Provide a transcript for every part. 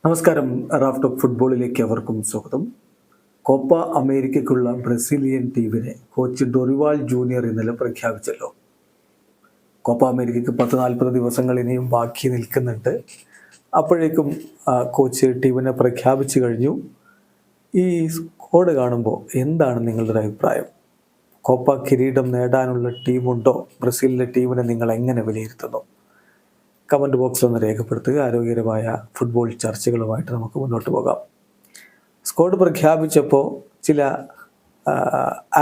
നമസ്കാരം. Raf talk ഫുട്ബോളിലേക്ക് അവർക്കും സ്വാഗതം. കോപ്പ അമേരിക്കയ്ക്കുള്ള ബ്രസീലിയൻ ടീമിനെ കോച്ച് ഡൊറിവാൾ ജൂനിയർ ഇന്നലെ പ്രഖ്യാപിച്ചല്ലോ. കോപ്പ അമേരിക്കയ്ക്ക് 10-40 ദിവസങ്ങൾ ഇനിയും ബാക്കി നിൽക്കുന്നുണ്ട്. അപ്പോഴേക്കും കോച്ച് ടീമിനെ പ്രഖ്യാപിച്ചു കഴിഞ്ഞു. ഈ സ്ക്വാഡ് കാണുമ്പോൾ എന്താണ് നിങ്ങളുടെ അഭിപ്രായം? കോപ്പ കിരീടം നേടാനുള്ള ടീമുണ്ടോ? ബ്രസീലിൻ്റെ ടീമിനെ നിങ്ങൾ എങ്ങനെ വിലയിരുത്തുന്നു? കമൻറ്റ് ബോക്സിൽ ഒന്ന് രേഖപ്പെടുത്തുക. ആരോഗ്യകരമായ ഫുട്ബോൾ ചർച്ചകളുമായിട്ട് നമുക്ക് മുന്നോട്ട് പോകാം. സ്ക്വാഡ് പ്രഖ്യാപിച്ചപ്പോൾ ചില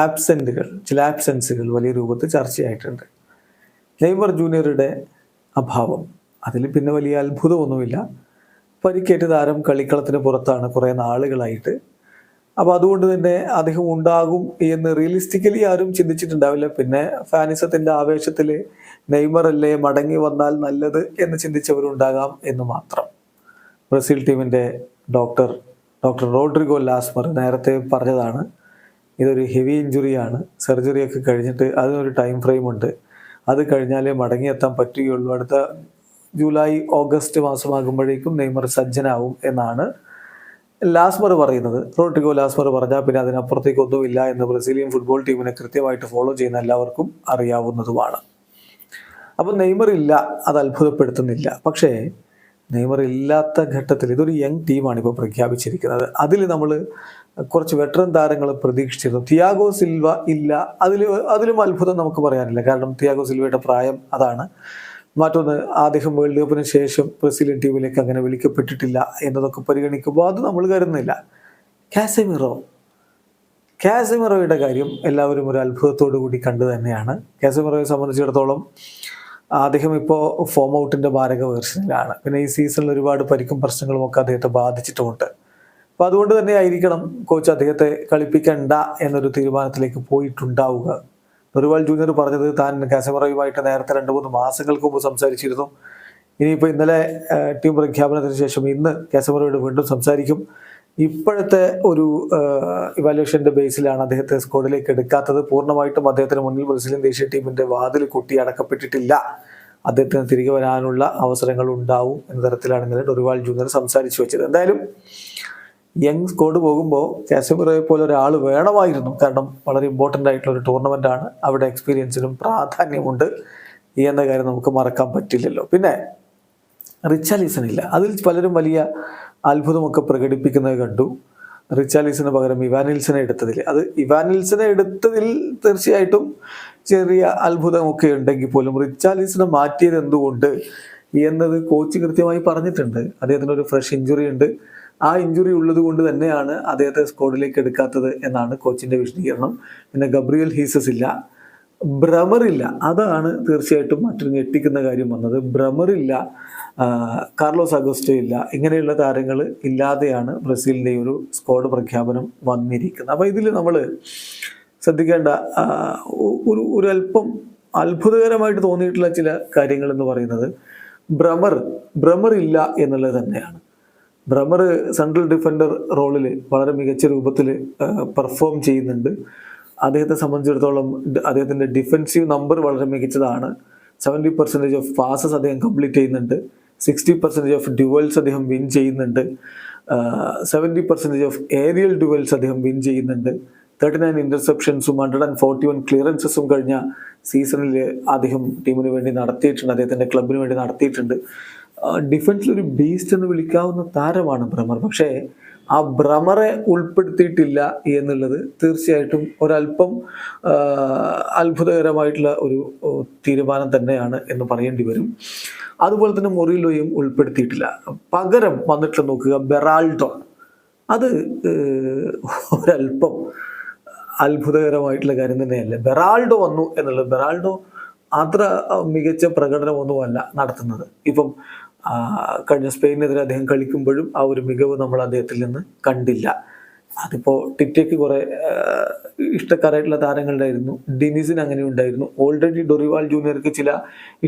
ആബ്സെൻസുകൾ വലിയ രൂപത്തിൽ ചർച്ചയായിട്ടുണ്ട്. നെയ്മർ ജൂനിയറുടെ അഭാവം, അതിൽ പിന്നെ വലിയ അത്ഭുതമൊന്നുമില്ല. പരിക്കേറ്റ താരം കളിക്കളത്തിന് പുറത്താണ് കുറേ നാളുകളായിട്ട്. അപ്പോൾ അതുകൊണ്ട് തന്നെ അദ്ദേഹം ഉണ്ടാകും എന്ന് റിയലിസ്റ്റിക്കലി ആരും ചിന്തിച്ചിട്ടുണ്ടാവില്ല. പിന്നെ ഫാനിസത്തിൻ്റെ ആവേശത്തിൽ നെയ്മർ അല്ലേ മടങ്ങി വന്നാൽ നല്ലത് എന്ന് ചിന്തിച്ചവരുണ്ടാകാം എന്ന് മാത്രം. ബ്രസീൽ ടീമിൻ്റെ ഡോക്ടർ റോഡ്രിഗോ ലാസ്മർ നേരത്തെ പറഞ്ഞതാണ്, ഇതൊരു ഹെവി ഇഞ്ചുറിയാണ്. സർജറിയൊക്കെ കഴിഞ്ഞിട്ട് അതിനൊരു ടൈം ഫ്രെയിം ഉണ്ട്. അത് കഴിഞ്ഞാലേ മടങ്ങിയെത്താൻ പറ്റുകയുള്ളൂ. അടുത്ത ജൂലൈ ഓഗസ്റ്റ് മാസമാകുമ്പോഴേക്കും നെയ്മർ സജ്ജനാവും എന്നാണ് ലാസ്മർ പറയുന്നത്. റോഡ്രിഗോ ലാസ്മർ പറഞ്ഞാൽ പിന്നെ അതിനപ്പുറത്തേക്കൊന്നുമില്ല എന്ന് ബ്രസീലിയൻ ഫുട്ബോൾ ടീമിനെ കൃത്യമായിട്ട് ഫോളോ ചെയ്യുന്ന എല്ലാവർക്കും അറിയാവുന്നതുമാണ്. അപ്പോൾ നെയ്മർ ഇല്ല, അത് അത്ഭുതപ്പെടുത്തുന്നില്ല. പക്ഷേ നെയ്മർ ഇല്ലാത്ത ഘട്ടത്തിൽ ഇതൊരു യങ് ടീമാണ് ഇപ്പോൾ പ്രഖ്യാപിച്ചിരിക്കുന്നത്. അതിൽ നമ്മൾ കുറച്ച് വെറ്ററൻ താരങ്ങൾ പ്രതീക്ഷിച്ചിരുന്നു. തിയാഗോ സിൽവ ഇല്ല, അതിലും അത്ഭുതം നമുക്ക് പറയാനില്ല. കാരണം തിയാഗോ സിൽവയുടെ പ്രായം അതാണ്. മറ്റൊന്ന്, അദ്ദേഹം വേൾഡ് കപ്പിന് ശേഷം ബ്രസീലിയൻ ടീമിലേക്ക് അങ്ങനെ വിളിക്കപ്പെട്ടിട്ടില്ല എന്നതൊക്കെ പരിഗണിക്കുമ്പോൾ അത് നമ്മൾ കരുതുന്നില്ല. കാസമിറോയുടെ കാര്യം എല്ലാവരും ഒരു അത്ഭുതത്തോടു കൂടി കണ്ടു തന്നെയാണ്. കാസമിറോയെ സംബന്ധിച്ചിടത്തോളം അദ്ദേഹം ഇപ്പോൾ ഫോം ഔട്ടിൻ്റെ മാരക വേർഷനിലാണ്. പിന്നെ ഈ സീസണിൽ ഒരുപാട് പരിക്കും പ്രശ്നങ്ങളും ഒക്കെ അദ്ദേഹത്തെ ബാധിച്ചിട്ടുമുണ്ട്. അപ്പോൾ അതുകൊണ്ട് തന്നെ ആയിരിക്കണം കോച്ച് അദ്ദേഹത്തെ കളിപ്പിക്കണ്ട എന്നൊരു തീരുമാനത്തിലേക്ക് പോയിട്ടുണ്ടാവുക. ഡൊറിവാൾ ജൂനിയർ പറഞ്ഞത് താൻ കാസമിറോയുമായിട്ട് നേരത്തെ 2-3 മാസങ്ങൾക്ക് മുമ്പ് സംസാരിച്ചിരുന്നു. ഇനിയിപ്പോൾ ഇന്നലെ ടീം പ്രഖ്യാപനത്തിന് ശേഷം ഇന്ന് കാസമിറോയോട് വീണ്ടും സംസാരിക്കും. ഇപ്പോഴത്തെ ഒരു ഇവാലുവേഷൻ്റെ ബേസിലാണ് അദ്ദേഹത്തെ സ്ക്വാഡിലേക്ക് എടുക്കാത്തത്. പൂർണ്ണമായിട്ടും അദ്ദേഹത്തിന് മുന്നിൽ ബ്രസീലിയൻ ദേശീയ ടീമിൻ്റെ വാതിൽ കൊട്ടി അടക്കപ്പെട്ടിട്ടില്ല. അദ്ദേഹത്തിന് തിരികെ വരാനുള്ള അവസരങ്ങൾ ഉണ്ടാവും എന്ന തരത്തിലാണ് ഇന്നലെ ഡൊറിവാൾ ജൂനിയർ സംസാരിച്ചു വെച്ചത്. എന്തായാലും യങ് സ്ക്വാഡ് പോകുമ്പോൾ കാസമിറോയെ പോലെ ഒരാൾ വേണമായിരുന്നു. കാരണം വളരെ ഇമ്പോർട്ടൻ്റ് ആയിട്ടുള്ള ഒരു ടൂർണമെൻ്റാണ്. അവിടെ എക്സ്പീരിയൻസിനും പ്രാധാന്യമുണ്ട് എന്ന കാര്യം നമുക്ക് മറക്കാൻ പറ്റില്ലല്ലോ. പിന്നെ റിച്ചാലിസൺ ഇല്ല, അതിൽ പലരും വലിയ അത്ഭുതമൊക്കെ പ്രകടിപ്പിക്കുന്നത് കണ്ടു. റിച്ചാലിസന് പകരം ഇവാനിൽസനെ എടുത്തതിൽ തീർച്ചയായിട്ടും ചെറിയ അത്ഭുതമൊക്കെ ഉണ്ടെങ്കിൽ പോലും റിച്ചാലിസനെ മാറ്റിയത് എന്തുകൊണ്ട് എന്നത് കോച്ച് കൃത്യമായി പറഞ്ഞിട്ടുണ്ട്. അദ്ദേഹത്തിന് ഒരു ഫ്രഷ് ഇഞ്ചുറി ഉണ്ട്. ആ ഇഞ്ചുറി ഉള്ളത് കൊണ്ട് തന്നെയാണ് അദ്ദേഹത്തെ സ്ക്വാഡിലേക്ക് എടുക്കാത്തത് എന്നാണ് കോച്ചിൻ്റെ വിശദീകരണം. പിന്നെ ഗബ്രിയൽ ഹീസസ് ഇല്ല, ബ്രമറില്ല. അതാണ് തീർച്ചയായിട്ടും മറ്റൊരു ഞെട്ടിക്കുന്ന കാര്യം വന്നത്. ബ്രമറില്ല, കാർലോസ് അഗസ്റ്റോ ഇല്ല. ഇങ്ങനെയുള്ള താരങ്ങൾ ഇല്ലാതെയാണ് ബ്രസീലിൻ്റെ ഒരു സ്ക്വാഡ് പ്രഖ്യാപനം വന്നിരിക്കുന്നത്. അപ്പോൾ ഇതിൽ നമ്മൾ ശ്രദ്ധിക്കേണ്ട ഒരു അല്പം അത്ഭുതകരമായിട്ട് തോന്നിയിട്ടുള്ള ചില കാര്യങ്ങൾ എന്ന് പറയുന്നത് ബ്രമർ ഇല്ല എന്നുള്ളത് തന്നെയാണ്. ബ്രമർ സെൻട്രൽ ഡിഫൻഡർ റോളിൽ വളരെ മികച്ച രൂപത്തിൽ പെർഫോം ചെയ്യുന്നുണ്ട്. അദ്ദേഹത്തെ സംബന്ധിച്ചിടത്തോളം അദ്ദേഹത്തിൻ്റെ ഡിഫെൻസീവ് നമ്പർ വളരെ മികച്ചതാണ്. 70% ഓഫ് പാസസ് അദ്ദേഹം കംപ്ലീറ്റ് ചെയ്യുന്നുണ്ട്. 60% ഓഫ് ഡ്യുവൽസ് അദ്ദേഹം വിൻ ചെയ്യുന്നുണ്ട്. 70% ഓഫ് ഏരിയൽ ഡ്യുവൽസ് അദ്ദേഹം വിൻ ചെയ്യുന്നുണ്ട്. 39 ഇൻ്റർസെപ്ഷൻസും 141 ക്ലിയറൻസസും കഴിഞ്ഞ സീസണിൽ അദ്ദേഹം ടീമിന് വേണ്ടി നടത്തിയിട്ടുണ്ട്, അദ്ദേഹത്തിൻ്റെ ക്ലബിന് വേണ്ടി നടത്തിയിട്ടുണ്ട്. ഡിഫൻസിലൊരു ബീസ്റ്റ് എന്ന് വിളിക്കാവുന്ന താരമാണ് ബ്രമർ. പക്ഷേ ആ ബ്രമറെ ഉൾപ്പെടുത്തിയിട്ടില്ല എന്നുള്ളത് തീർച്ചയായിട്ടും ഒരല്പം അത്ഭുതകരമായിട്ടുള്ള ഒരു തീരുമാനം തന്നെയാണ് എന്ന് പറയേണ്ടി വരും. അതുപോലെ തന്നെ മൊറീലോയും ഉൾപ്പെടുത്തിയിട്ടില്ല. പകരം വന്നിട്ട് നോക്കുക ബെറാൾഡോ. അത് ഒരല്പം അത്ഭുതകരമായിട്ടുള്ള കാര്യം തന്നെയല്ല. ബെറാൾഡോ വന്നു എന്നുള്ളത്, ബെറാൾഡോ അത്ര മികച്ച പ്രകടനമൊന്നുമല്ല നടത്തുന്നത്. ഇപ്പം കഴിഞ്ഞ സ്പെയിനെതിരെ അദ്ദേഹം കളിക്കുമ്പോഴും ആ ഒരു മികവ് നമ്മൾ അദ്ദേഹത്തിൽ നിന്ന് കണ്ടില്ല. അതിപ്പോൾ ടിറ്റയ്ക്ക് കുറേ ഇഷ്ടക്കാരായിട്ടുള്ള താരങ്ങളുണ്ടായിരുന്നു. ഡിനിസിന് അങ്ങനെ ഉണ്ടായിരുന്നു. ഓൾറെഡി ഡൊറിവാൾ ജൂനിയർക്ക് ചില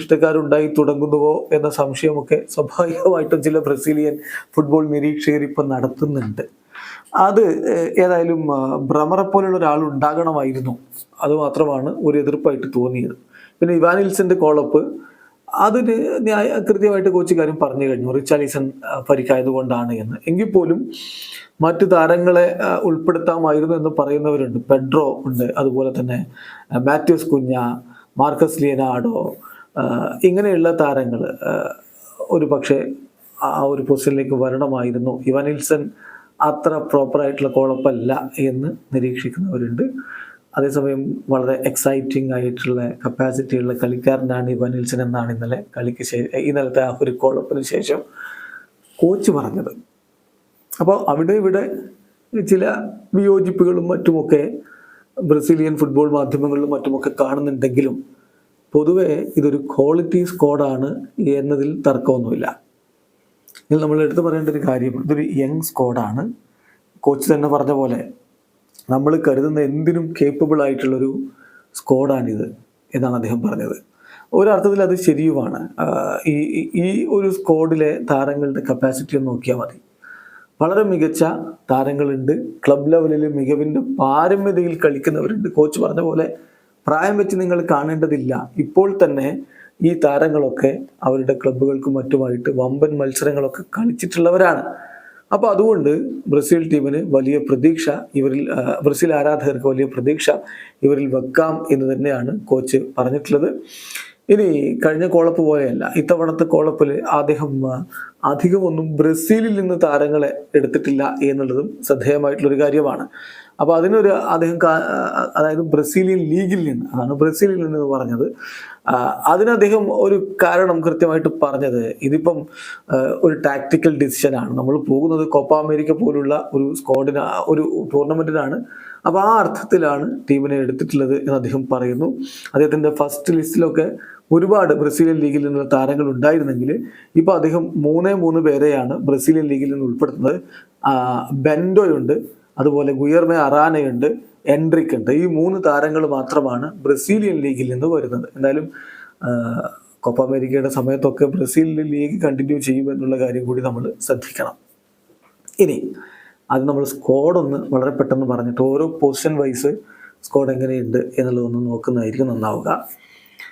ഇഷ്ടക്കാരുണ്ടായി തുടങ്ങുന്നുവോ എന്ന സംശയമൊക്കെ സ്വാഭാവികമായിട്ടും ചില ബ്രസീലിയൻ ഫുട്ബോൾ നിരീക്ഷകർ ഇപ്പം നടത്തുന്നുണ്ട്. അത് ഏതായാലും ബ്രമറെ പോലുള്ള ഒരാൾ ഉണ്ടാകണമായിരുന്നു. അതുമാത്രമാണ് ഒരു എതിർപ്പായിട്ട് തോന്നിയത്. പിന്നെ ഇവാനിൽസിൻ്റെ കോളപ്പ് അതിന് കൃത്യമായിട്ട് കോച്ച് കാര്യം പറഞ്ഞു കഴിഞ്ഞു, റിച്ചാലിസൺ പരിക്കായതുകൊണ്ടാണ് എന്ന്. എങ്കിൽ പോലും മറ്റു താരങ്ങളെ ഉൾപ്പെടുത്താമായിരുന്നു എന്ന് പറയുന്നവരുണ്ട്. പെഡ്രോ ഉണ്ട്, അതുപോലെ തന്നെ മാത്യൂസ് കുഞ്ഞ, മാർക്കസ് ലിയനാർഡോ, ഇങ്ങനെയുള്ള താരങ്ങൾ ഒരു പക്ഷേ ആ ഒരു പൊസിഷനിലേക്ക് വരണമായിരുന്നു. ഇവാനിൽസൺ അത്ര പ്രോപ്പറായിട്ടുള്ള കോളപ്പല്ല എന്ന് നിരീക്ഷിക്കുന്നവരുണ്ട്. അതേസമയം വളരെ എക്സൈറ്റിംഗ് ആയിട്ടുള്ള കപ്പാസിറ്റിയുള്ള കളിക്കാരനാണ് ഇവാനിൽസൺ എന്നാണ് ഇന്നലത്തെ ആ ഒരു കോളപ്പിന് ശേഷം കോച്ച് പറഞ്ഞത്. അപ്പോൾ അവിടെ ഇവിടെ ചില വിയോജിപ്പുകളും മറ്റുമൊക്കെ ബ്രസീലിയൻ ഫുട്ബോൾ മാധ്യമങ്ങളിലും മറ്റുമൊക്കെ കാണുന്നുണ്ടെങ്കിലും പൊതുവെ ഇതൊരു ക്വാളിറ്റി സ്ക്വാഡാണ് എന്നതിൽ തർക്കമൊന്നുമില്ല. ഇതിൽ നമ്മൾ എടുത്തു പറയേണ്ട ഒരു കാര്യം, ഇതൊരു യങ് സ്ക്വാഡാണ്. കോച്ച് തന്നെ പറഞ്ഞ പോലെ നമ്മൾ കരുതുന്ന എന്തിനും കേപ്പബിൾ ആയിട്ടുള്ളൊരു സ്ക്വാഡാണിത് എന്നാണ് അദ്ദേഹം പറഞ്ഞത്. ഒരർത്ഥത്തിൽ അത് ശരിയുമാണ്. ഈ ഒരു സ്ക്വാഡിലെ താരങ്ങളുടെ കപ്പാസിറ്റി ഒന്ന് നോക്കിയാൽ മതി. വളരെ മികച്ച താരങ്ങളുണ്ട്, ക്ലബ് ലെവലിൽ മികവിൻ്റെ പാരമ്യതയിൽ കളിക്കുന്നവരുണ്ട്. കോച്ച് പറഞ്ഞ പോലെ പ്രായം വെച്ച് നിങ്ങൾ കാണേണ്ടതില്ല. ഇപ്പോൾ തന്നെ ഈ താരങ്ങളൊക്കെ അവരുടെ ക്ലബ്ബുകൾക്കും മറ്റുമായിട്ട് വമ്പൻ മത്സരങ്ങളൊക്കെ കളിച്ചിട്ടുള്ളവരാണ്. അപ്പോൾ അതുകൊണ്ട് ബ്രസീൽ ടീമിന് വലിയ പ്രതീക്ഷ ബ്രസീൽ ആരാധകർക്ക് വലിയ പ്രതീക്ഷ ഇവരിൽ വെക്കാം എന്ന് തന്നെയാണ് കോച്ച് പറഞ്ഞിട്ടുള്ളത്. ഇനി കഴിഞ്ഞ കോളപ്പ് പോലെയല്ല, ഇത്തവണത്തെ കോളപ്പിൽ അദ്ദേഹം അധികമൊന്നും ബ്രസീലിൽ നിന്ന് താരങ്ങളെ എടുത്തിട്ടില്ല എന്നുള്ളതും ശ്രദ്ധേയമായിട്ടുള്ളൊരു കാര്യമാണ്. അപ്പോൾ അതായത് ബ്രസീലിയൻ ലീഗിൽ നിന്ന്, അതാണ് ബ്രസീലിൽ നിന്ന് പറഞ്ഞത്. അതിനദ്ദേഹം ഒരു കാരണം കൃത്യമായിട്ട് പറഞ്ഞത്, ഇതിപ്പം ഒരു ടാക്ടിക്കൽ ഡിസിഷനാണ്. നമ്മൾ പോകുന്നത് കോപ്പ അമേരിക്ക പോലുള്ള ഒരു ഒരു ടൂർണമെൻറ്റിനാണ്. അപ്പോൾ ആ അർത്ഥത്തിലാണ് ടീമിനെ എടുത്തിട്ടുള്ളത് എന്ന് അദ്ദേഹം പറയുന്നു. അദ്ദേഹത്തിൻ്റെ ഫസ്റ്റ് ലിസ്റ്റിലൊക്കെ ഒരുപാട് ബ്രസീലിയൻ ലീഗിൽ നിന്നുള്ള താരങ്ങൾ ഉണ്ടായിരുന്നെങ്കിൽ ഇപ്പോൾ അദ്ദേഹം 3 പേരെയാണ് ബ്രസീലിയൻ ലീഗിൽ നിന്ന് ഉൾപ്പെടുത്തുന്നത്. ബെൻഡോയുണ്ട്, അതുപോലെ ഗുയർമെ അറാനയുണ്ട്, എൻട്രിക് ഉണ്ട്. ഈ 3 താരങ്ങൾ മാത്രമാണ് ബ്രസീലിയൻ ലീഗിൽ നിന്ന് വരുന്നത്. എന്തായാലും കോപ്പ അമേരിക്കയുടെ സമയത്തൊക്കെ ബ്രസീലിൽ ലീഗ് കണ്ടിന്യൂ ചെയ്യുമെന്നുള്ള കാര്യം കൂടി നമ്മൾ ശ്രദ്ധിക്കണം. ഇനി അത് നമ്മൾ സ്ക്വാഡൊന്ന് വളരെ പെട്ടെന്ന് പറഞ്ഞിട്ട് ഓരോ പൊസിഷൻ വൈസ് സ്ക്വാഡ് എങ്ങനെയുണ്ട് എന്നുള്ളതൊന്ന് നോക്കുന്നതായിരിക്കും നന്നാവുക.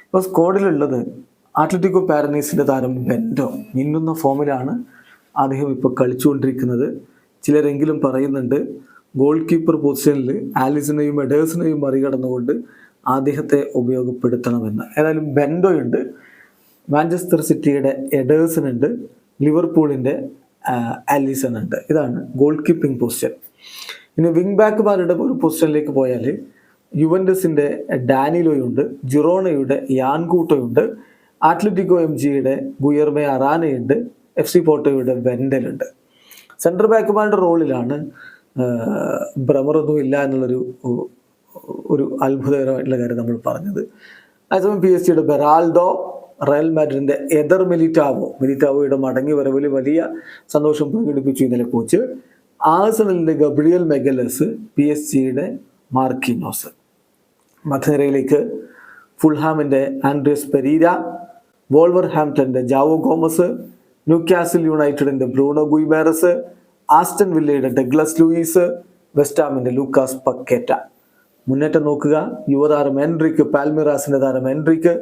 ഇപ്പോൾ സ്ക്വാഡിലുള്ളത് അത്ലറ്റിക്കോ പാരനൈസിൻ്റെ താരം ബെൻഡോ മിന്നുന്ന ഫോമിലാണ് അദ്ദേഹം ഇപ്പോൾ കളിച്ചുകൊണ്ടിരിക്കുന്നത്. ചിലരെങ്കിലും പറയുന്നുണ്ട് ഗോൾ കീപ്പർ പൊസിഷനിൽ ആലിസനെയും എഡേഴ്സനെയും മറികടന്നുകൊണ്ട് അദ്ദേഹത്തെ ഉപയോഗപ്പെടുത്തണമെന്ന്. ഏതായാലും ബെൻഡോയുണ്ട്, മാഞ്ചസ്റ്റർ സിറ്റിയുടെ എഡേഴ്സൺ ഉണ്ട്, ലിവർപൂളിൻ്റെ ആലിസൺ ഉണ്ട്. ഇതാണ് ഗോൾ കീപ്പിംഗ് പൊസിഷൻ. ഇനി വിങ് ബാക്കുമാരുടെ ഒരു പൊസിഷനിലേക്ക് പോയാൽ യുവൻറ്റസിൻ്റെ ഡാനിലോയുണ്ട്, ജിറോണയുടെ യാൻകൂട്ടോയുണ്ട്, അത്ലറ്റിക്കോ MGയുടെ ഗുയർമെ അറാനയുണ്ട്, FC പോർട്ടോയുടെ വെൻഡലുണ്ട്. സെൻട്രൽ ബാക്കുമാരുടെ റോളിലാണ് ബ്രമറൊന്നും ഇല്ല എന്നുള്ളൊരു അത്ഭുതകരമായിട്ടുള്ള കാര്യം നമ്മൾ പറഞ്ഞത്. അതേസമയം PSG ബെറാൾഡോ, റയൽ മാഡ്രിഡിൻ്റെ എദർ മിലിറ്റാവോയുടെ മടങ്ങി വരവിൽ വലിയ സന്തോഷം പ്രകടിപ്പിച്ചു ഇന്നലെ കോച്ച്. ആഴ്സണലിൻ്റെ ഗബ്രിയൽ മെഗലസ്, PSG മാർക്കിനോസ്. മധ്യനിരയിലേക്ക് ഫുൾഹാമിൻ്റെ ആൻഡ്രിയസ് പെരീര, വോൾവർഹാംപ്ടൻ്റെ ജാവോ ഗോമസ്, ന്യൂകാസിൽ യുണൈറ്റഡിൻ്റെ ബ്രൂണോ ഗുയിമേറസ്, ആസ്റ്റൺ വില്ലയുടെ ഡഗ്ലസ് ലൂയിസ്, വെസ്റ്റാമിൻ്റെ ലൂക്കാസ് പക്കേറ്റ. മുന്നേറ്റം നോക്കുക. യുവതാരം എൻട്രിക്, പാൽമിറാസിൻ്റെ താരം എൻട്രിക്,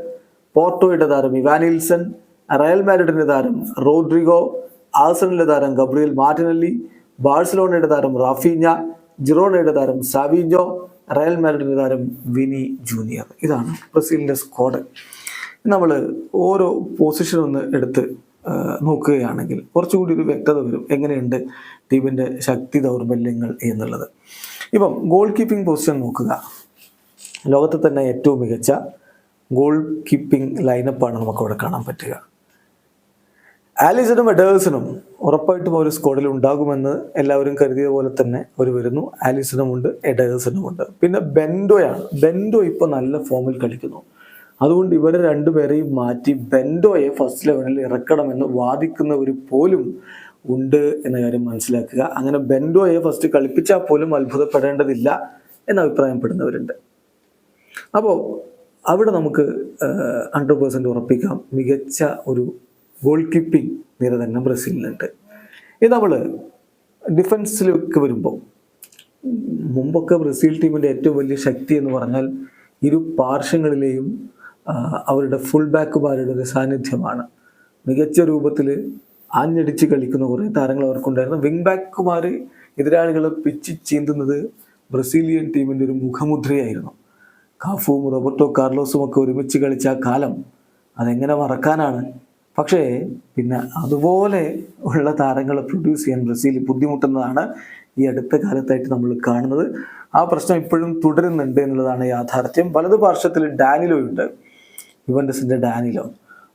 പോർട്ടോയുടെ താരം ഇവാനിൽസൺ, റയൽ മാഡ്രിഡിൻ്റെ താരം റോഡ്രിഗോ, ആഴ്സണലിൻ്റെ താരം ഗബ്രിയൽ മാർട്ടിനെല്ലി, ബാഴ്സലോണയുടെ താരം റാഫീഞ്ഞ, ജിറോണയുടെ താരം സാവിഞ്ഞോ, റയൽ മാഡ്രിഡിൻ്റെ താരം വിനി ജൂനിയർ. ഇതാണ് ബ്രസീലിൻ്റെ സ്ക്വാഡ്. നമ്മൾ ഓരോ പൊസിഷൻ ഒന്ന് എടുത്ത് നോക്കുകയാണെങ്കിൽ കുറച്ചുകൂടി ഒരു വ്യക്തത വരും എങ്ങനെയുണ്ട് ടീമിൻ്റെ ശക്തി ദൗർബല്യങ്ങൾ എന്നുള്ളത്. ഇപ്പം ഗോൾ കീപ്പിംഗ് പൊസിഷൻ നോക്കുക. ലോകത്തെ തന്നെ ഏറ്റവും മികച്ച ഗോൾ കീപ്പിംഗ് ലൈനപ്പാണ് നമുക്കവിടെ കാണാൻ പറ്റുക. ആലിസണും എഡേഴ്സണും ഉറപ്പായിട്ടും ഒരു സ്ക്വാഡിൽ ഉണ്ടാകുമെന്ന് എല്ലാവരും കരുതിയ പോലെ തന്നെ അവർ വരുന്നു. ആലിസണുമുണ്ട്, എഡേഴ്സണുമുണ്ട്. പിന്നെ ബെൻഡോ ഇപ്പോൾ നല്ല ഫോമിൽ കളിക്കുന്നു. അതുകൊണ്ട് ഇവരെ 2 പേരെയും മാറ്റി ബെൻഡോയെ ഫസ്റ്റ് 11 ഇറക്കണമെന്ന് വാദിക്കുന്നവർ പോലും ഉണ്ട് എന്ന കാര്യം മനസ്സിലാക്കുക. അങ്ങനെ ബെൻഡോയെ ഫസ്റ്റ് കളിപ്പിച്ചാൽ പോലും അത്ഭുതപ്പെടേണ്ടതില്ല എന്ന് അഭിപ്രായപ്പെടുന്നവരുണ്ട്. അപ്പോൾ അവിടെ നമുക്ക് 100% ഉറപ്പിക്കാം, മികച്ച ഒരു ഗോൾ കീപ്പിംഗ് നിര തന്നെ ബ്രസീലിനുണ്ട്. ഇത് നമ്മൾ ഡിഫൻസിലേക്ക് വരുമ്പോൾ, മുമ്പൊക്കെ ബ്രസീൽ ടീമിൻ്റെ ഏറ്റവും വലിയ ശക്തി എന്ന് പറഞ്ഞാൽ ഇരു പാർശ്വങ്ങളിലെയും അവരുടെ ഫുൾ ബാക്കുമാരുടെ ഒരു സാന്നിധ്യമാണ്. മികച്ച രൂപത്തിൽ ആഞ്ഞടിച്ച് കളിക്കുന്ന കുറേ താരങ്ങൾ അവർക്കുണ്ടായിരുന്നു. വിങ് ബാക്കുമാർ എതിരാളികളെ പിച്ചി ചീന്തുന്നത് ബ്രസീലിയൻ ടീമിൻ്റെ ഒരു മുഖമുദ്രയായിരുന്നു. കാഫുവും റോബർട്ടോ കാർലോസും ഒക്കെ ഒരുമിച്ച് കളിച്ച ആ കാലം അതെങ്ങനെ മറക്കാനാണ്. പക്ഷേ പിന്നെ അതുപോലെ ഉള്ള താരങ്ങളെ പ്രൊഡ്യൂസ് ചെയ്യാൻ ബ്രസീൽ ബുദ്ധിമുട്ടുന്നതാണ് ഈ അടുത്ത കാലത്തായിട്ട് നമ്മൾ കാണുന്നത്. ആ പ്രശ്നം ഇപ്പോഴും തുടരുന്നുണ്ട് എന്നുള്ളതാണ് യാഥാർത്ഥ്യം. വലതു പാർശ്വത്തിൽ ഡാനിലോ ഉണ്ട്, യുവന്റസിൻ്റെ ഡാനിലോ.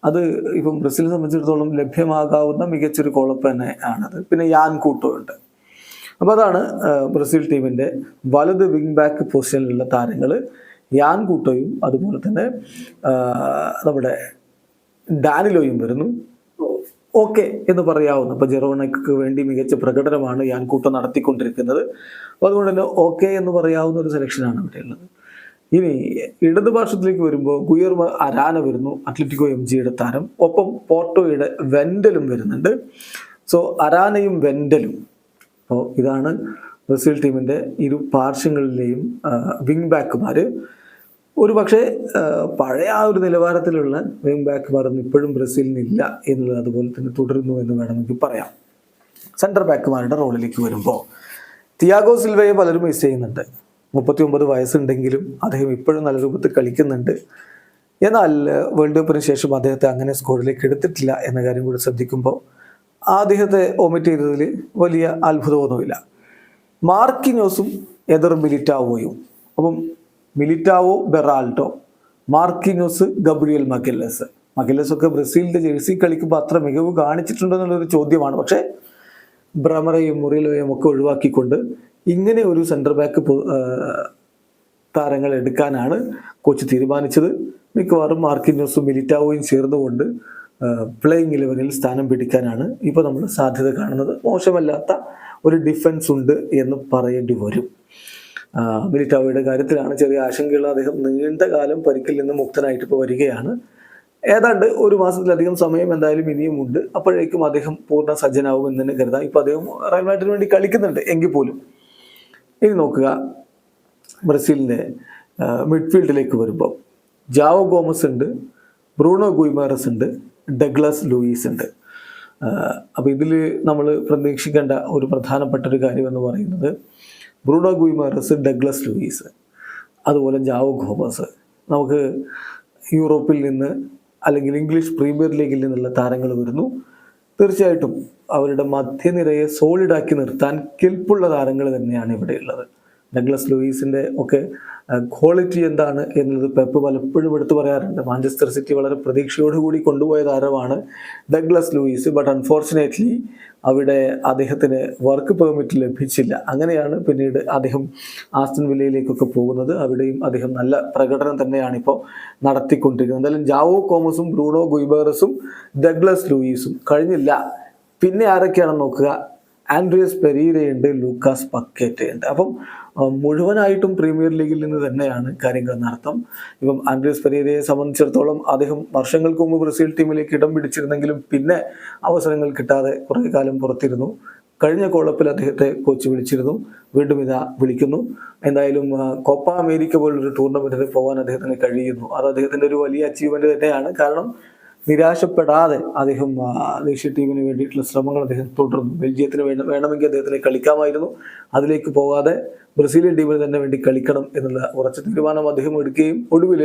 അത് ഇപ്പം ബ്രസീലിനെ സംബന്ധിച്ചിടത്തോളം ലഭ്യമാകാവുന്ന മികച്ചൊരു കോളപ്പ് തന്നെ ആണത്. പിന്നെ യാൻ കൂട്ടോ ഉണ്ട്. അപ്പോൾ അതാണ് ബ്രസീൽ ടീമിൻ്റെ വലത് വിങ് ബാക്ക് പൊസിഷനിലുള്ള താരങ്ങൾ. യാൻ കൂട്ടോയും അതുപോലെ തന്നെ നമ്മുടെ ഡാനിലോയും വരുന്നു. ഓക്കെ എന്ന് പറയാവുന്ന, ഇപ്പോൾ ജെറോണയ്ക്ക് വേണ്ടി മികച്ച പ്രകടനമാണ് യാൻ കൂട്ടോ നടത്തിക്കൊണ്ടിരിക്കുന്നത്. അപ്പോൾ അതുകൊണ്ട് തന്നെ ഓക്കെ എന്ന് പറയാവുന്ന ഒരു സെലക്ഷനാണ് ഇവിടെ ഉള്ളത്. ഇനി ഇടതുപാർശ്വത്തിലേക്ക് വരുമ്പോൾ ഗുയർമ അരാന വരുന്നു, അത്ലറ്റിക്കോ MGയുടെ താരം. ഒപ്പം പോർട്ടോയുടെ വെൻഡലും വരുന്നുണ്ട്. സോ അരാനയും വെൻഡലും. അപ്പോൾ ഇതാണ് ബ്രസീൽ ടീമിൻ്റെ ഇരു പാർശ്വങ്ങളിലെയും വിങ് ബാക്കുമാർ. ഒരു പക്ഷേ പഴയ ആ ഒരു നിലവാരത്തിലുള്ള വിങ് ബാക്കുമാരൊന്നും ഇപ്പോഴും ബ്രസീലിനില്ല എന്നുള്ളത് അതുപോലെ തന്നെ തുടരുന്നു എന്ന് വേണമെങ്കിൽ പറയാം. സെൻറ്റർ ബാക്കുമാരുടെ റോളിലേക്ക് വരുമ്പോൾ തിയാഗോ സിൽവയെ പലരും മിസ് ചെയ്യുന്നുണ്ട്. 39 വയസ്സുണ്ടെങ്കിലും അദ്ദേഹം ഇപ്പോഴും നല്ല രൂപത്തിൽ കളിക്കുന്നുണ്ട്. എന്നാൽ വേൾഡ് കപ്പിന് ശേഷം അദ്ദേഹത്തെ അങ്ങനെ സ്ക്വാഡിലേക്ക് എടുത്തിട്ടില്ല എന്ന കാര്യം കൂടി ശ്രദ്ധിക്കുമ്പോൾ അദ്ദേഹത്തെ ഒമിറ്റ് ചെയ്തതിൽ വലിയ അത്ഭുതമൊന്നുമില്ല. മാർക്കിനോസും എദർ മിലിറ്റാവോയും. അപ്പം Militao Beraldo, Marquinhos Gabriel Magalhaes. മഗല്ലസൊക്കെ ബ്രസീലിൻ്റെ ജേഴ്സി കളിക്കുമ്പോൾ അത്ര മികവ് കാണിച്ചിട്ടുണ്ടോ എന്നുള്ളൊരു ചോദ്യമാണ്. പക്ഷേ ബ്രമറയും മുറിലോയും ഒക്കെ ഒഴിവാക്കിക്കൊണ്ട് ഇങ്ങനെ ഒരു സെൻറ്റർ ബാക്ക് താരങ്ങൾ എടുക്കാനാണ് കോച്ച് തീരുമാനിച്ചത്. മിക്കവാറും മാർക്കിനോസും മിലിറ്റാവോയും ചേർന്നുകൊണ്ട് പ്ലേയിങ് 11-ൽ സ്ഥാനം പിടിക്കാനാണ് ഇപ്പോൾ നമ്മൾ സാധ്യത കാണുന്നത്. മോശമല്ലാത്ത ഒരു ഡിഫൻസ് ഉണ്ട് എന്ന് പറയേണ്ടി വരും. മിലിറ്റാവോയുടെ കാര്യത്തിലാണ് ചെറിയ ആശങ്കയുള്ള. അദ്ദേഹം നീണ്ട കാലം പരിക്കിൽ നിന്ന് മുക്തനായിട്ട് ഇപ്പോൾ വരികയാണ്. ഏതാണ്ട് ഒരു മാസത്തിലധികം സമയം എന്തായാലും ഇനിയുമുണ്ട്. അപ്പോഴേക്കും അദ്ദേഹം പൂർണ്ണ സജ്ജനാവും എന്ന് തന്നെ കരുതാം. ഇപ്പോൾ അദ്ദേഹം റയൽ മാഡ്രിഡിന് വേണ്ടി കളിക്കുന്നുണ്ട് എങ്കിൽ പോലും. ഇനി നോക്കുക, ബ്രസീലിൻ്റെ മിഡ്ഫീൽഡിലേക്ക് വരുമ്പോൾ ജാവോ ഗോമസ് ഉണ്ട്, ബ്രൂണോ ഗുയിമാറസ് ഉണ്ട്, ഡഗ്ലസ് ലൂയിസ് ഉണ്ട്. അപ്പോൾ ഇതിൽ നമ്മൾ പ്രതീക്ഷിക്കേണ്ട ഒരു പ്രധാനപ്പെട്ട ഒരു കാര്യം എന്ന് പറയുന്നത് ബ്രൂണോ ഗുയിമാറസ്, ഡഗ്ലസ് ലൂയിസ്, അതുപോലെ ജാവോ ഗോമസ് നമുക്ക് യൂറോപ്പിൽ നിന്ന് അല്ലെങ്കിൽ ഇംഗ്ലീഷ് പ്രീമിയർ ലീഗിൽ നിന്നുള്ള താരങ്ങൾ വരുന്നു. തീർച്ചയായിട്ടും അവരുടെ മധ്യനിരയെ സോളിഡാക്കി നിർത്താൻ കെൽപ്പുള്ള താരങ്ങൾ തന്നെയാണ് ഇവിടെയുള്ളത്. ഡഗ്ലസ് ലൂയിസിൻ്റെ ഒക്കെ ക്വാളിറ്റി എന്താണ് എന്നുള്ളത് പെപ്പ് പലപ്പോഴും എടുത്തു പറയാറുണ്ട്. മാഞ്ചസ്റ്റർ സിറ്റി വളരെ പ്രതീക്ഷയോടുകൂടി കൊണ്ടുപോയ താരമാണ് ഡഗ്ലസ് ലൂയിസ്. ബട്ട് അൺഫോർച്ചുനേറ്റ്ലി അവിടെ അദ്ദേഹത്തിന് വർക്ക് പെർമിറ്റ് ലഭിച്ചില്ല. അങ്ങനെയാണ് പിന്നീട് അദ്ദേഹം ആസ്റ്റൺ വില്ലയിലേക്കൊക്കെ പോകുന്നത്. അവിടെയും അദ്ദേഹം നല്ല പ്രകടനം തന്നെയാണ് ഇപ്പോൾ നടത്തിക്കൊണ്ടിരിക്കുന്നത്. എന്തായാലും ജാവോ ഗോമസും ബ്രൂണോ ഗുയിമാറസും ഡഗ്ലസ് ലൂയിസും കഴിഞ്ഞില്ല. പിന്നെ ആരൊക്കെയാണെന്ന് നോക്കുക. ആൻഡ്രിയസ് പെരീരയുണ്ട്, ലൂക്കാസ് പക്കേറ്റയുണ്ട്. അപ്പം മുഴുവനായിട്ടും പ്രീമിയർ ലീഗിൽ നിന്ന് തന്നെയാണ് കാര്യങ്ങൾ നടത്തം. ഇപ്പം ആൻഡ്രിയസ് പെരീരയെ സംബന്ധിച്ചിടത്തോളം അദ്ദേഹം വർഷങ്ങൾക്ക് മുമ്പ് ബ്രസീൽ ടീമിലേക്ക് ഇടം പിടിച്ചിരുന്നെങ്കിലും പിന്നെ അവസരങ്ങൾ കിട്ടാതെ കുറേ കാലം പുറത്തിരുന്നു. കഴിഞ്ഞ കോളപ്പിൽ അദ്ദേഹത്തെ കോച്ച് വിളിച്ചിരുന്നു, വീണ്ടും ഇതാ വിളിക്കുന്നു. എന്തായാലും കോപ്പ അമേരിക്ക പോലൊരു ടൂർണമെൻറ്റിന് പോകാൻ അദ്ദേഹത്തിന് കഴിയുന്നു. അത് അദ്ദേഹത്തിൻ്റെ ഒരു വലിയ അച്ചീവ്മെൻറ്റ് തന്നെയാണ്. കാരണം നിരാശപ്പെടാതെ അദ്ദേഹം ദേശീയ ടീമിന് വേണ്ടിയിട്ടുള്ള ശ്രമങ്ങൾ അദ്ദേഹം തുടർന്നു. ബെൽജിയത്തിന് വേണമെങ്കിൽ അദ്ദേഹത്തിന് കളിക്കാമായിരുന്നു. അതിലേക്ക് പോകാതെ ബ്രസീലിയൻ ടീമിന് തന്നെ വേണ്ടി കളിക്കണം എന്നുള്ള ഉറച്ച തീരുമാനം അദ്ദേഹം എടുക്കുകയും ഒടുവിൽ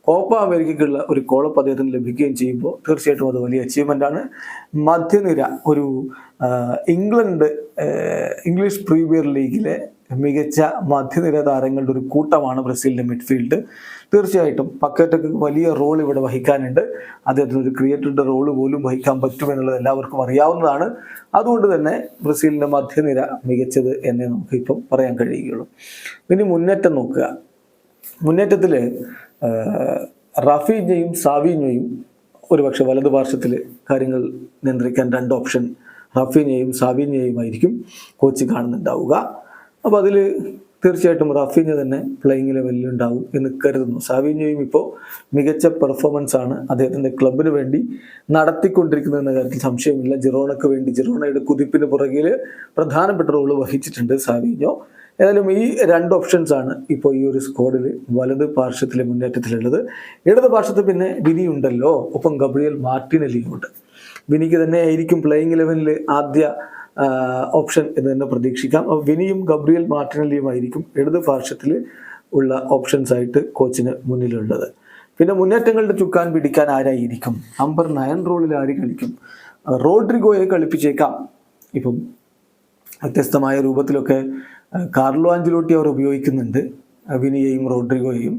കോപ്പ അമേരിക്കയ്ക്കുള്ള ഒരു കോളപ്പ് അദ്ദേഹത്തിന് ലഭിക്കുകയും ചെയ്യുമ്പോൾ തീർച്ചയായിട്ടും അത് വലിയ അച്ചീവ്മെൻ്റാണ്. മധ്യനിര ഒരു ഇംഗ്ലീഷ് പ്രീമിയർ ലീഗിലെ മികച്ച മധ്യനിര താരങ്ങളുടെ ഒരു കൂട്ടമാണ് ബ്രസീലിൻ്റെ മിഡ്ഫീൽഡ്. തീർച്ചയായിട്ടും പക്കേറ്റക്ക് വലിയ റോൾ ഇവിടെ വഹിക്കാനുണ്ട്. അദ്ദേഹത്തിന് ഒരു ക്രിയേറ്ററുടെ റോള് പോലും വഹിക്കാൻ പറ്റുമെന്നുള്ളത് എല്ലാവർക്കും അറിയാവുന്നതാണ്. അതുകൊണ്ട് തന്നെ ബ്രസീലിൻ്റെ മധ്യനിര മികച്ചത് എന്നേ നമുക്ക് ഇപ്പം പറയാൻ കഴിയുകയുള്ളൂ. ഇനി മുന്നേറ്റം നോക്കുക. മുന്നേറ്റത്തിൽ റാഫീഞ്ഞയും സാവീഞ്ഞയും ഒരുപക്ഷെ വലതുപാർശ്വത്തിൽ കാര്യങ്ങൾ നിയന്ത്രിക്കാൻ 2 ഓപ്ഷൻ റാഫീഞ്ഞയും സാവീഞ്ഞയുമായിരിക്കും കോച്ച് കാണുന്നുണ്ടാവുക. അപ്പോൾ അതിൽ തീർച്ചയായിട്ടും റാഫീഞ്ഞ തന്നെ പ്ലേയിങ് ലെവലിൽ ഉണ്ടാവും എന്ന് കരുതുന്നു. സാവീഞ്ഞയും ഇപ്പോൾ മികച്ച പെർഫോമൻസ് ആണ് അദ്ദേഹത്തിൻ്റെ ക്ലബിന് വേണ്ടി നടത്തിക്കൊണ്ടിരിക്കുന്നതെന്ന കാര്യത്തിൽ സംശയമില്ല. ജിറോണയ്ക്ക് വേണ്ടി ജിറോണയുടെ കുതിപ്പിന് പുറകിൽ പ്രധാനപ്പെട്ട റോള് വഹിച്ചിട്ടുണ്ട് സാവീഞ്ഞോ. ഏതായാലും ഈ രണ്ട് ഓപ്ഷൻസ് ആണ് ഇപ്പോൾ ഈ ഒരു സ്ക്വാഡിൽ വലത് പാർശ്വത്തിലെ മുന്നേറ്റത്തിലുള്ളത്. ഇടത് പാർശ്വത്തിൽ പിന്നെ വിനി ഉണ്ടല്ലോ, ഒപ്പം ഗബ്രിയൽ മാർട്ടിനെല്ലിയും ഉണ്ട്. വിനിക്ക് തന്നെ ആയിരിക്കും പ്ലേയിങ് 11-ൽ ആദ്യ ഓപ്ഷൻ എന്ന് തന്നെ പ്രതീക്ഷിക്കാം. വിനിയും ഗബ്രിയൽ മാർട്ടിനെല്ലിയുമായിരിക്കും ഇടത് പാർശ്വത്തിൽ ഉള്ള ഓപ്ഷൻസ് ആയിട്ട് കോച്ചിന് മുന്നിലുള്ളത്. പിന്നെ മുന്നേറ്റങ്ങളുടെ ചുക്കാൻ പിടിക്കാൻ ആരായിരിക്കും? നമ്പർ 9 റോളിൽ ആര് കളിക്കും? റോഡ്രിഗോയെ കളിപ്പിച്ചേക്കാം. ഇപ്പം വ്യത്യസ്തമായ രൂപത്തിലൊക്കെ കാർലോ ആഞ്ചലോട്ടി അവർ ഉപയോഗിക്കുന്നുണ്ട് വിനിയെയും റോഡ്രിഗോയെയും.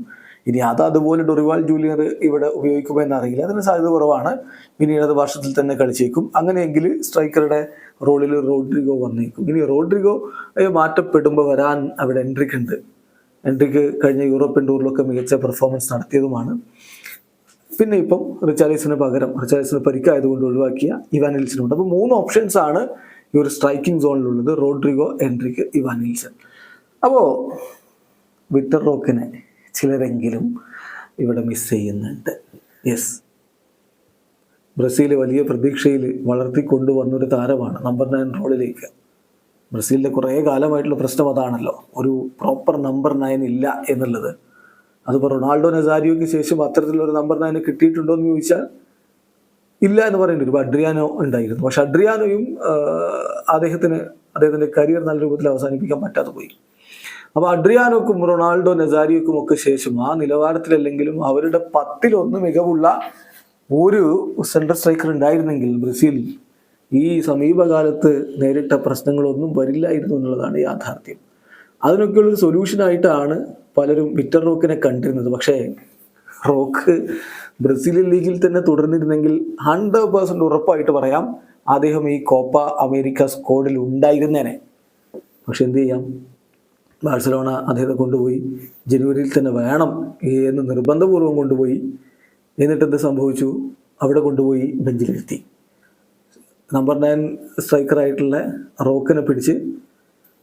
ഇനി അതുപോലെ ഡൊറിവാൾ ജൂനിയർ ഇവിടെ ഉപയോഗിക്കുമോ എന്നറിയില്ല, അതിന് സാധ്യത കുറവാണ്. വിനി ഇടത് പാർശ്വത്തിൽ തന്നെ കളിച്ചേക്കും. അങ്ങനെയെങ്കിൽ സ്ട്രൈക്കറുടെ റോളിൽ റോഡ്രിഗോ വന്നേക്കും. ഇനി റോഡ്രിഗോ മാറ്റപ്പെടുമ്പോൾ വരാൻ അവിടെ എൻട്രിക്ക് ഉണ്ട്. എൻട്രിക്ക് കഴിഞ്ഞ യൂറോപ്യൻ ടൂറിലൊക്കെ മികച്ച പെർഫോമൻസ് നടത്തിയതുമാണ്. പിന്നെ ഇപ്പം റിച്ചാർലിസന് പകരം, റിച്ചാർലിസന് പരിക്കായതുകൊണ്ട് ഒഴിവാക്കിയ ഇവാൻ നിൽസനുണ്ട്. അപ്പോൾ 3 ഓപ്ഷൻസ് ആണ് ഈ ഒരു സ്ട്രൈക്കിംഗ് സോണിലുള്ളത്: റോഡ്രിഗോ, എൻട്രിക്ക്, ഇവാൻ നിൽസൺ. അപ്പോൾ വിക്ടർ റോക്കിനെ ചിലരെങ്കിലും ഇവിടെ മിസ് ചെയ്യുന്നുണ്ട്. യെസ്, ബ്രസീൽ വലിയ പ്രതീക്ഷയിൽ വളർത്തിക്കൊണ്ടുവന്നൊരു താരമാണ് നമ്പർ 9 റോളിലേക്ക്. ബ്രസീലിൻ്റെ കുറേ കാലമായിട്ടുള്ള പ്രശ്നം അതാണല്ലോ, ഒരു പ്രോപ്പർ നമ്പർ 9 ഇല്ല എന്നുള്ളത്. അതിപ്പോൾ റൊണാൾഡോ നസാരിയോയ്ക്ക് ശേഷം അത്തരത്തിലൊരു നമ്പർ 9 കിട്ടിയിട്ടുണ്ടോ എന്ന് ചോദിച്ചാൽ ഇല്ല എന്ന് പറയേണ്ടി വരും. ഇപ്പോൾ അഡ്രിയാനോ ഉണ്ടായിരുന്നു, പക്ഷെ അഡ്രിയാനോയും അദ്ദേഹത്തിൻ്റെ കരിയർ നല്ല രൂപത്തിൽ അവസാനിപ്പിക്കാൻ പറ്റാതെ പോയി. അപ്പോൾ അഡ്രിയാനോക്കും റൊണാൾഡോ നസാരിയോക്കും ഒക്കെ ശേഷം ആ നിലവാരത്തിലല്ലെങ്കിലും അവരുടെ 10-1 മികവുള്ള ഒരു സെൻട്രൽ സ്ട്രൈക്കർ ഉണ്ടായിരുന്നെങ്കിൽ ബ്രസീൽ ഈ സമീപകാലത്ത് നേരിട്ട പ്രശ്നങ്ങളൊന്നും വരില്ലായിരുന്നു എന്നുള്ളതാണ് യാഥാർത്ഥ്യം. അതിനൊക്കെയുള്ളൊരു സൊല്യൂഷനായിട്ടാണ് പലരും വിക്ടർ റോക്കിനെ കണ്ടിരുന്നത്. പക്ഷേ റോക്ക് ബ്രസീലിയൻ ലീഗിൽ തന്നെ തുടർന്നിരുന്നെങ്കിൽ 100% ഉറപ്പായിട്ട് പറയാം അദ്ദേഹം ഈ കോപ്പ അമേരിക്ക സ്ക്വാഡിൽ ഉണ്ടായിരുന്നേനെ. പക്ഷെ എന്ത് ചെയ്യാം, ബാഴ്സലോണ അദ്ദേഹത്തെ കൊണ്ടുപോയി ജനുവരിയിൽ തന്നെ വേണം എന്ന് നിർബന്ധപൂർവ്വം കൊണ്ടുപോയി. എന്നിട്ട് എന്ത് സംഭവിച്ചു? അവിടെ കൊണ്ടുപോയി ബെഞ്ചിലിരുത്തി. നമ്പർ 9 സ്ട്രൈക്കറായിട്ടുള്ള റോക്കിനെ പിടിച്ച്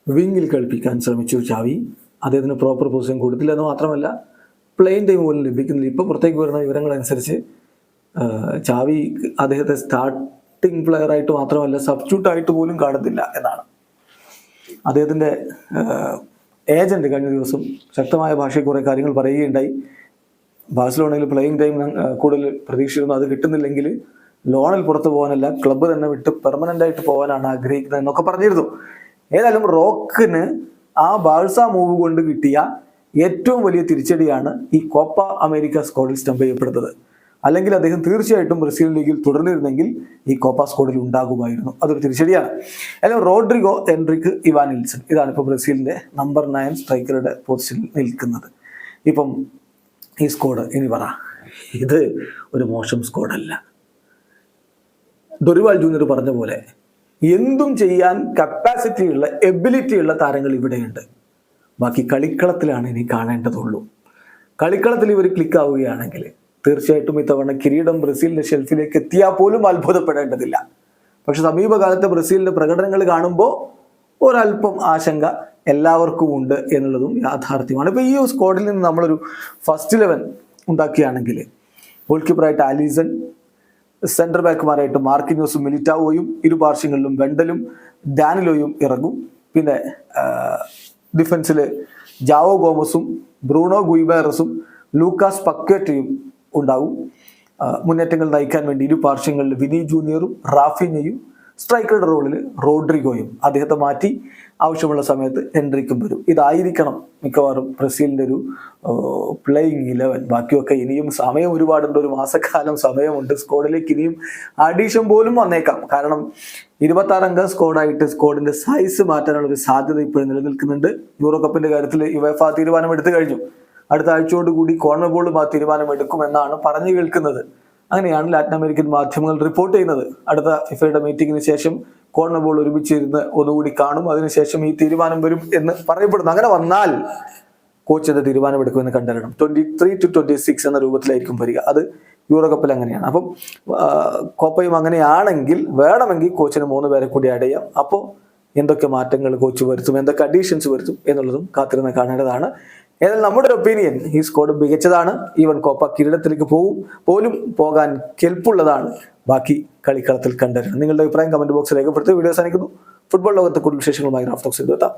വിങ്ങിൽ കളിപ്പിക്കാൻ ശ്രമിച്ചു ചാവി. അദ്ദേഹത്തിന് പ്രോപ്പർ പൊസിഷൻ കൊടുത്തില്ല എന്ന് മാത്രമല്ല പ്ലെയിൻ ടൈം പോലും ലഭിക്കുന്നില്ല. ഇപ്പോൾ പുറത്തേക്ക് വരുന്ന വിവരങ്ങളനുസരിച്ച് ചാവി അദ്ദേഹത്തെ സ്റ്റാർട്ടിംഗ് പ്ലെയറായിട്ട് മാത്രമല്ല സബ്സ്റ്റിറ്റ്യൂട്ടായിട്ട് പോലും കാണുന്നില്ല എന്നാണ്. അദ്ദേഹത്തിൻ്റെ ഏജൻറ്റ് കഴിഞ്ഞ ദിവസം ശക്തമായ ഭാഷയിൽ കുറേ കാര്യങ്ങൾ പറയുകയുണ്ടായി. ബാഴ്സലോണയിൽ പ്ലേയിങ് ടൈം കൂടുതൽ പ്രതീക്ഷിക്കുന്നു, അത് കിട്ടുന്നില്ലെങ്കിൽ ലോണിൽ പുറത്തു പോകാനല്ല ക്ലബ്ബ് തന്നെ വിട്ട് പെർമനൻ്റ് ആയിട്ട് പോകാനാണ് ആഗ്രഹിക്കുന്നത് എന്നൊക്കെ പറഞ്ഞിരുന്നു. ഏതായാലും റോക്കിന് ആ ബാഴ്സ മൂവ് കൊണ്ട് കിട്ടിയ ഏറ്റവും വലിയ തിരിച്ചടിയാണ് ഈ കോപ്പ അമേരിക്ക സ്ക്വാഡിൽ സ്റ്റംപ് ചെയ്യപ്പെടുന്നത്. അല്ലെങ്കിൽ അദ്ദേഹം തീർച്ചയായിട്ടും ബ്രസീൽ ലീഗിൽ തുടർന്നിരുന്നെങ്കിൽ ഈ കോപ്പ സ്ക്വാഡിൽ ഉണ്ടാകുമായിരുന്നു. അതൊരു തിരിച്ചടിയാണ്. അല്ലെങ്കിൽ റോഡ്രിഗോ, എൻട്രിക്ക്, ഇവാൻ നിൽസൺ, ഇതാണ് ഇപ്പോൾ ബ്രസീലിൻ്റെ നമ്പർ 9 സ്ട്രൈക്കറുടെ പൊസിഷനിൽ നിൽക്കുന്നത്. ഇപ്പം ഈ സ്ക്വാഡ് ഇനി പറ, ഇത് ഒരു മോശം സ്ക്വാഡല്ല. ഡൊറിവാൾ ജൂനിയർ പറഞ്ഞ പോലെ എന്തും ചെയ്യാൻ കപ്പാസിറ്റിയുള്ള, എബിലിറ്റിയുള്ള താരങ്ങൾ ഇവിടെയുണ്ട്. ബാക്കി കളിക്കളത്തിലാണ് ഇനി കാണേണ്ടതുള്ളൂ. കളിക്കളത്തിൽ ഇവർ ക്ലിക്ക് ആവുകയാണെങ്കിൽ തീർച്ചയായിട്ടും ഇത്തവണ കിരീടം ബ്രസീലിൻ്റെ ഷെൽഫിലേക്ക് എത്തിയാൽ പോലും അത്ഭുതപ്പെടേണ്ടതില്ല. പക്ഷെ സമീപകാലത്തെ ബ്രസീലിൻ്റെ പ്രകടനങ്ങൾ കാണുമ്പോൾ ഒരല്പം ആശങ്ക എല്ലാവർക്കും ഉണ്ട് എന്നുള്ളതും യാഥാർത്ഥ്യമാണ്. ഇപ്പോൾ ഈ സ്ക്വാഡിൽ നിന്ന് നമ്മളൊരു ഫസ്റ്റ് 11 ഉണ്ടാക്കുകയാണെങ്കിൽ ഗോൾ കീപ്പറായിട്ട് ആലിസൺ, സെൻറ്റർ ബാക്കുമാരായിട്ട് മാർക്കിനോസും മിലിറ്റാവോയും, ഇരുപാർശ്വങ്ങളിലും വെണ്ടലും ഡാനിലോയും ഇറങ്ങും. പിന്നെ ഡിഫൻസിൽ ജാവോ ഗോമസും ബ്രൂണോ ഗുയിബേറസും ലൂക്കാസ് പക്വേറ്റയും ഉണ്ടാവും. മുന്നേറ്റങ്ങൾ നയിക്കാൻ വേണ്ടി ഇരുപാർശ്വങ്ങളിൽ വിനി ജൂനിയറും റാഫിഞ്ഞയും, സ്ട്രൈക്കറുടെ റോളിൽ റോഡ്രിഗോയും, അദ്ദേഹത്തെ മാറ്റി ആവശ്യമുള്ള സമയത്ത് എൻട്രിക്കും വരും. ഇതായിരിക്കണം മിക്കവാറും ബ്രസീലിൻ്റെ ഒരു പ്ലേയിങ് 11. ബാക്കിയൊക്കെ ഇനിയും സമയം ഒരുപാടുണ്ട്, ഒരു മാസക്കാലം സമയമുണ്ട്. സ്ക്വാഡിലേക്ക് ഇനിയും അഡീഷൻ പോലും വന്നേക്കാം. കാരണം 26 അംഗ സ്ക്വാഡായിട്ട് സ്ക്വാഡിൻ്റെ സൈസ് മാറ്റാനുള്ള ഒരു സാധ്യത ഇപ്പോഴും നിലനിൽക്കുന്നുണ്ട്. യൂറോ കപ്പിൻ്റെ കാര്യത്തിൽ യുവേഫ തീരുമാനമെടുത്തു കഴിഞ്ഞു. അടുത്ത ആഴ്ചയോടുകൂടി കോൺമെബോളും ആ തീരുമാനമെടുക്കുമെന്നാണ് പറഞ്ഞു കേൾക്കുന്നത്. അങ്ങനെയാണ് ലാറ്റിൻ അമേരിക്കൻ മാധ്യമങ്ങൾ റിപ്പോർട്ട് ചെയ്യുന്നത്. അടുത്ത ഫിഫയുടെ മീറ്റിംഗിന് ശേഷം കോൺമെബോൾ ഒരുമിച്ചിരുന്ന് ഒന്നുകൂടി കാണും, അതിനുശേഷം ഈ തീരുമാനം വരും എന്ന് പറയപ്പെടുന്നു. അങ്ങനെ വന്നാൽ കോച്ചിന്റെ തീരുമാനമെടുക്കുമെന്ന് കണ്ടറിയണം. 23 to 26 എന്ന രൂപത്തിലായിരിക്കും വരിക. അത് യൂറോ കപ്പിൽ അങ്ങനെയാണ്. അപ്പം കോപ്പയും അങ്ങനെയാണെങ്കിൽ വേണമെങ്കിൽ കോച്ചിന് 3 പേരെ കൂടി ആഡ് ചെയ്യാം. അപ്പോൾ എന്തൊക്കെ മാറ്റങ്ങൾ കോച്ച് വരുത്തും, എന്തൊക്കെ അഡീഷൻസ് വരുത്തും എന്നുള്ളതും കാത്തിരുന്ന് കാണേണ്ടതാണ്. ഏതായാലും നമ്മുടെ ഒരു ഒപ്പീനിയൻ, ഈ സ്ക്വാഡ് മികച്ചതാണ്. ഈവൻ കോപ്പ കിരീടത്തിലേക്ക് പോലും പോകാൻ കെൽപ്പുള്ളതാണ്. ബാക്കി കളിക്കളത്തിൽ കണ്ടറിയണം. നിങ്ങളുടെ അഭിപ്രായം കമന്റ് ബോക്സിൽ രേഖപ്പെടുത്തി. വീഡിയോ അവസാനിക്കുന്നു. ഫുട്ബോൾ ലോകത്തെ കൂടുതൽ വിശേഷങ്ങളുമായി റാഫ് ടോക്സ് എത്താം.